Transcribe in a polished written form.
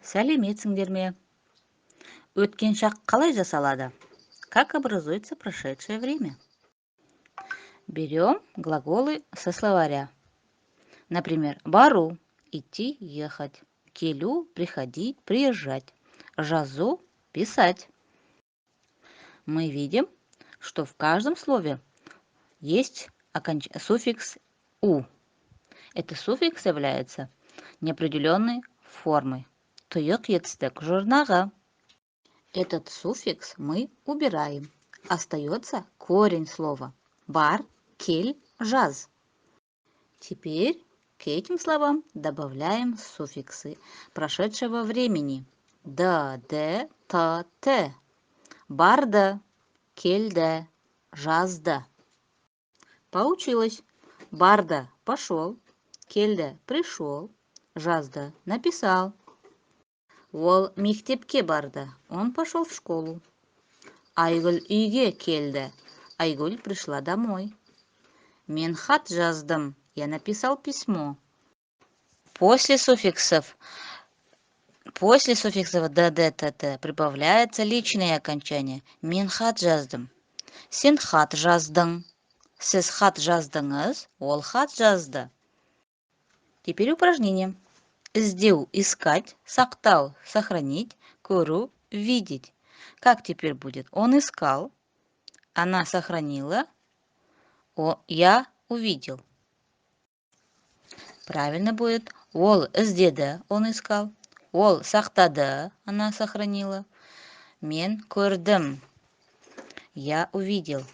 Сәлеметсіңдер ме? Өткен шақ қалай жасалады? Как образуется прошедшее время? Берем глаголы со словаря. Например, бару – идти, ехать. Келю – приходить, приезжать. Жазу – писать. Мы видим, что в каждом слове есть суффикс «у». Этот суффикс является неопределенной формой. Тұйық етістік жұрнаға. Этот суффикс мы убираем. Остается корень слова. Бар, кель, жаз. Теперь к этим словам добавляем суффиксы прошедшего времени. Да, де, та, те. Барда, кельда, жазда. Получилось. Барда пошел, кельда пришел, жазда написал. Ол мектепке барды. Он пошел в школу. Айгүл үйге келді. Айгүл пришла домой. Мен хат жаздым. Я написал письмо. После суффиксов д, т прибавляется личное окончание. Мен хат жаздым. Сен хат жаздың. Сіз хат жаздыңыз. Ол хат жазды. Теперь упражнение. Іздеу – искать, сақтау – сохранить, көру – видеть. Как теперь будет? Он искал, она сохранила, я увидел. Правильно будет. Ол іздеді, он искал. Ол сақтады, она сохранила. Мен көрдім, я увидел.